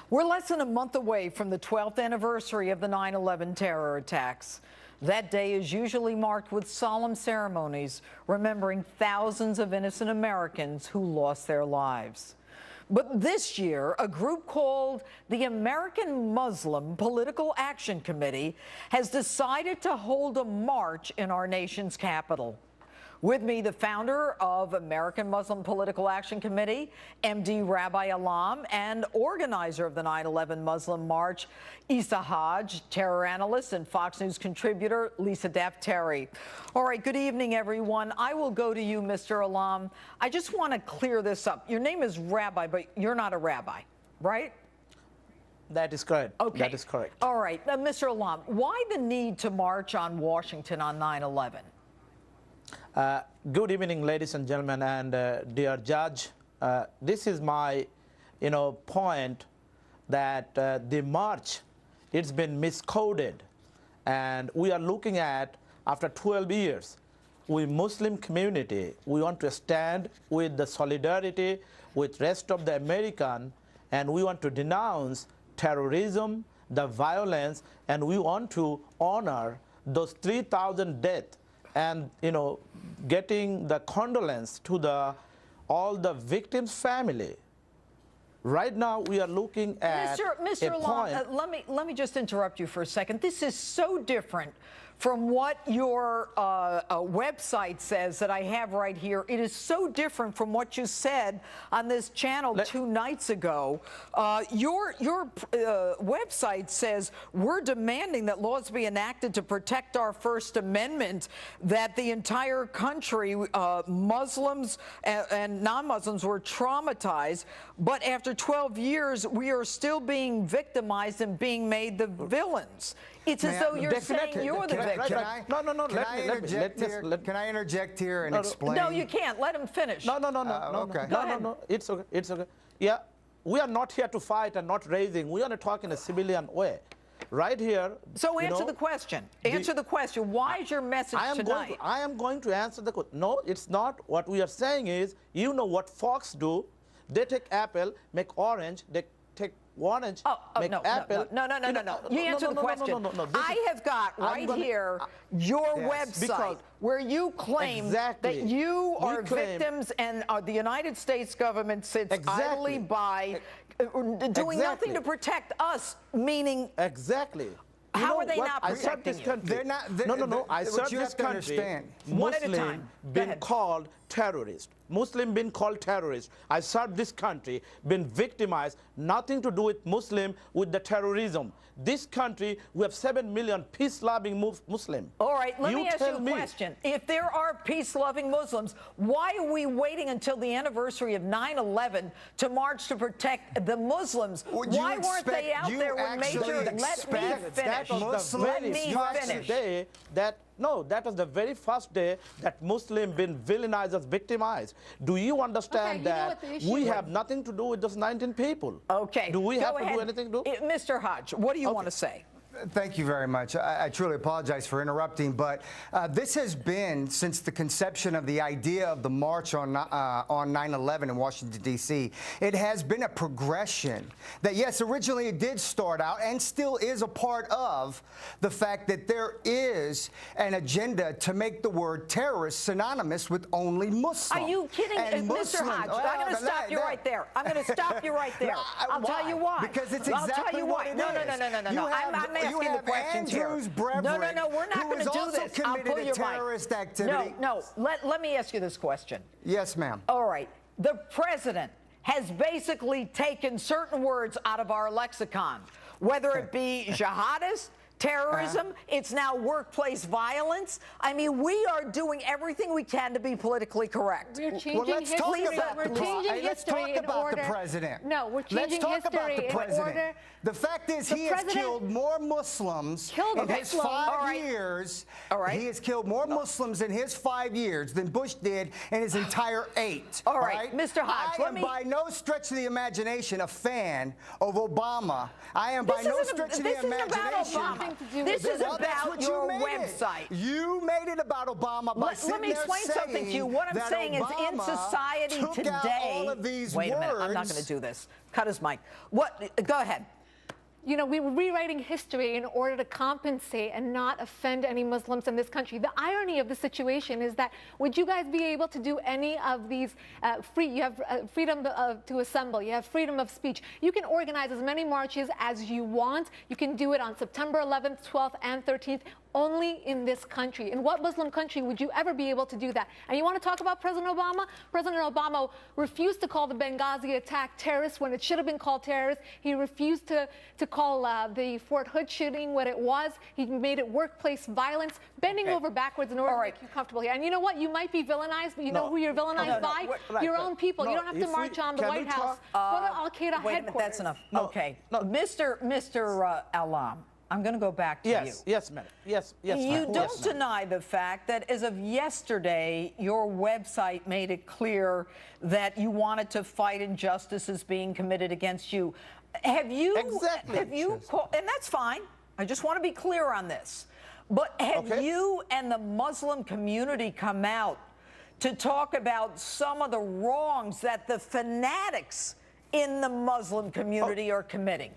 We're less than a month away from the 12th anniversary of the 9/11 terror attacks. That day is usually marked with solemn ceremonies, remembering thousands of innocent Americans who lost their lives. But this year, a group called the American Muslim Political Action Committee has decided to hold a march in our nation's capital. With me, the founder of American Muslim Political Action Committee, MD Rabbi Alam, and organizer of the 9/11 Muslim March, Issa Hajj, terror analyst and Fox News contributor, Lisa Daftari. All right, good evening, everyone. I will go to you, Mr. Alam. I just want to clear this up. Your name is Rabbi, but you're not a rabbi, right? That is correct. Okay. That is correct. All right. Mr. Alam, why the need to march on Washington on 9/11? Good evening, ladies and gentlemen, and dear Judge. This is my, point that the march, it's been miscoded, and we are looking at, after 12 years, we Muslim community, we want to stand with the solidarity with rest of the American, and we want to denounce terrorism, the violence, and we want to honor those 3,000 deaths and getting the condolence to all the victims' family. Right now, we are looking at Mr. Alam, let me just interrupt you for a second. This is so different from what your website says that I have right here. It is so different from what you said on this channel 2 nights ago. Your website says we're demanding that laws be enacted to protect our First Amendment, that the entire country, Muslims and non-Muslims, were traumatized, but after 12 years, we are still being victimized and being made the villains. It's as though you're saying you're the victim. Can I interject here and explain? No, you can't. Let him finish. No. Okay. No. It's okay. It's okay. Yeah, we are not here to fight and not raising. We want to talk in a civilian way. Right here. So answer the question. Answer the question. Why is your message tonight? I am going to answer the question. No, it's not. What we are saying is, what Fox do. They take apple, make orange. They take orange, make apple. No. You answer the question. No. I have got right here your website where you claim that you are victims and the United States government sits idly by doing nothing to protect us, meaning... Exactly. How are they not protecting you? They're not. No. I serve this country. Muslim been called terrorist. Muslim been called terrorist. I serve this country, been victimized. Nothing to do with Muslim, with the terrorism. This country, we have 7 million peace-loving Muslim. All right, let me ask you a question. If there are peace-loving Muslims, why are we waiting until the anniversary of 9/11 to march to protect the Muslims? Why weren't they out there when Major... Let me finish. Let me finish. That was the very first day that Muslim been villainized as victimized. Do you understand that we have nothing to do with those 19 people? Okay. Do we have to do anything to do? Mr. Hajj, what do you want to say? Thank you very much. I truly apologize for interrupting, but this has been since the conception of the idea of the march on 9/11 in Washington, D.C. It has been a progression that, yes, originally it did start out and still is a part of the fact that there is an agenda to make the word terrorist synonymous with only Muslim. Are you kidding, Mr. Hajj? I'm going to stop you right there. I'm going to stop you right there. I'll tell you why. Because it's exactly what it is. No. I'm asking the questions here. No, we're not going to do this. I'll pull your mic. No. Let me ask you this question. Yes, ma'am. All right. The president has basically taken certain words out of our lexicon, whether it be jihadist, terrorism, it's now workplace violence. I mean, we are doing everything we can to be politically correct. We're changing history. We're changing history in order. The president. No, we're changing history in order. The fact is, he has killed more Muslims in his 5 years. All right. He has killed more Muslims in his 5 years than Bush did in his entire 8. All right, Mr. Hajj, I am by no stretch of the imagination a fan of Obama. I am by no stretch of the imagination nothing to do with This is Well, that's about what you your made it. website. You made it about Obama by Let me explain something to you. What I'm that saying is in Obama society took today. out all of these Wait a minute. I'm not words. going to do this. Cut his mic. What? Go ahead. You know, we were rewriting history in order to compensate and not offend any Muslims in this country. The irony of the situation is that would you guys be able to do any of these you have freedom to assemble, you have freedom of speech. You can organize as many marches as you want. You can do it on September 11th, 12th, and 13th. Only in this country. In what Muslim country would you ever be able to do that? And you want to talk about President Obama? President Obama refused to call the Benghazi attack terrorist when it should have been called terrorist. He refused to call the Fort Hood shooting what it was. He made it workplace violence, bending over backwards in order to make you comfortable here. And you know what? You might be villainized, but you know who you're villainized by? Your own people. You don't have to march on the White House. Go to Al-Qaeda Wait a headquarters. minute, that's enough. Okay. Mr. Alam, I'm going to go back to you. Yes, madam. Yes, You ma'am. don't Yes, ma'am. deny the fact that as of yesterday, your website made it clear that you wanted to fight injustices being committed against you. Have you? Exactly. Have you? And that's fine. I just want to be clear on this. But have you and the Muslim community come out to talk about some of the wrongs that the fanatics in the Muslim community are committing?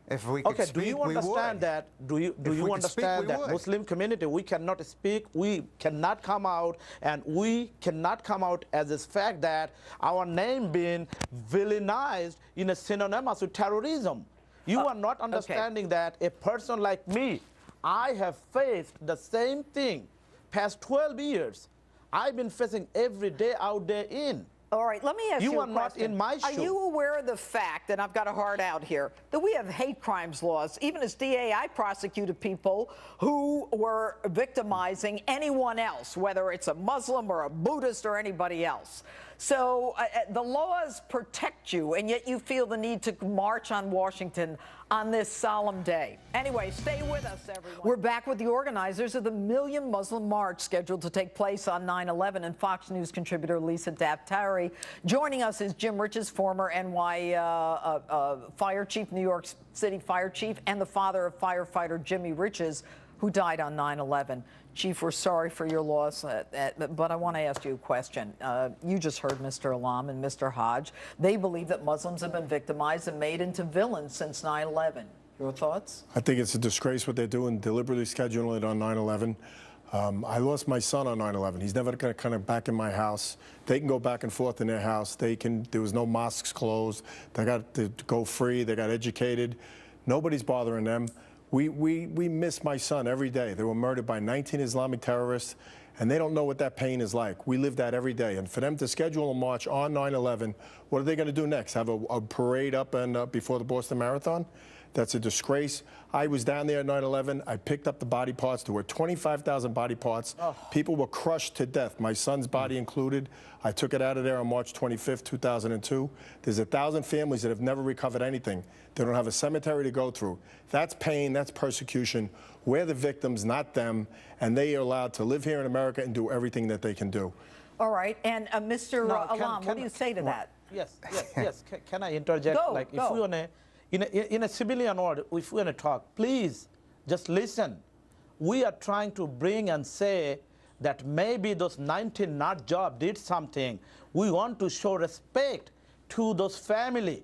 If we could speak, do you understand that? Do you understand that Muslim community, we cannot speak, we cannot come out, and we cannot come out as this fact that our name being villainized in a synonymous with terrorism. You are not understanding that a person like me, I have faced the same thing past 12 years. I've been facing every day out there in. All right, let me ask you a question. You are not in my Are shoe. you aware of the fact, and I've got a hard out here, that we have hate crimes laws? Even as DA, I prosecuted people who were victimizing anyone else, whether it's a Muslim or a Buddhist or anybody else. So the laws protect you, and yet you feel the need to march on Washington on this solemn day. Anyway, stay with us, everyone. We're back with the organizers of the Million Muslim March scheduled to take place on 9/11, and Fox News contributor Lisa Daftari. Joining us is Jim Rich's former NY fire chief, New York City fire chief, and the father of firefighter Jimmy Rich's, who died on 9/11. Chief, we're sorry for your loss, but I want to ask you a question. You just heard Mr. Alam and Mr. Hodge. They believe that Muslims have been victimized and made into villains since 9/11. Your thoughts? I think it's a disgrace what they're doing, deliberately scheduling it on 9/11. I lost my son on 9/11. He's never going to come back in my house. They can go back and forth in their house. There was no mosques closed. They got to go free. They got educated. Nobody's bothering them. We miss my son every day. They were murdered by 19 Islamic terrorists, and they don't know what that pain is like. We live that every day. And for them to schedule a march on 9/11, what are they going to do next? Have a parade up and before the Boston Marathon? That's a disgrace. I was down there at 9/11. I picked up the body parts. There were 25,000 body parts. People were crushed to death, my son's body included. I took it out of there on March 25th, 2002. There's 1,000 families that have never recovered anything. They don't have a cemetery to go through. That's pain. That's persecution. We're the victims, not them. And they are allowed to live here in America and do everything that they can do. All right. And Mr. Alam, what do you say to that? Yes. Can I interject? Go. If we want to, in a civilian order, if we want to talk, please just listen. We are trying to bring and say that maybe those 19 nut job did something. We want to show respect to those family.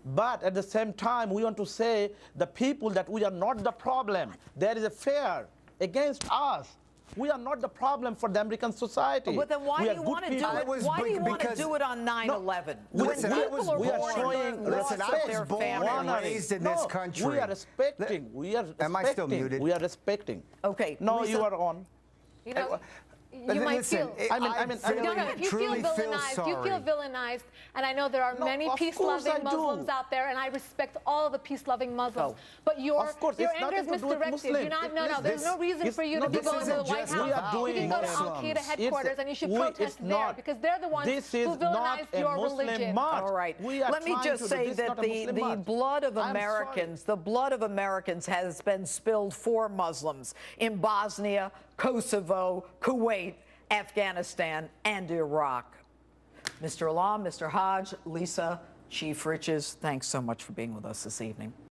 But at the same time, we want to say the people that we are not the problem. There is a fear against us. We are not the problem for the American society. But then why do you want to do it? Why do you want to do it on 9/11? Listen, I was People are born, listen, I was born and raised in this country. We are respecting. Am I still muted? We are respecting. Okay. No, Lisa, you are on. You know, you might feel. If you feel villainized, you feel villainized, and I know there are many peace-loving Muslims out there, and I respect all the peace-loving Muslims. But your anger is misdirected. You're not. No. There's no reason for you to be going to the White House. You can go to Al-Qaeda headquarters, and you should protest there because they're the ones who villainized your religion. All right. Let me just say that the blood of Americans has been spilled for Muslims in Bosnia, Kosovo, Kuwait, Afghanistan, and Iraq. Mr. Alam, Mr. Hodge, Lisa, Chief Riches, thanks so much for being with us this evening.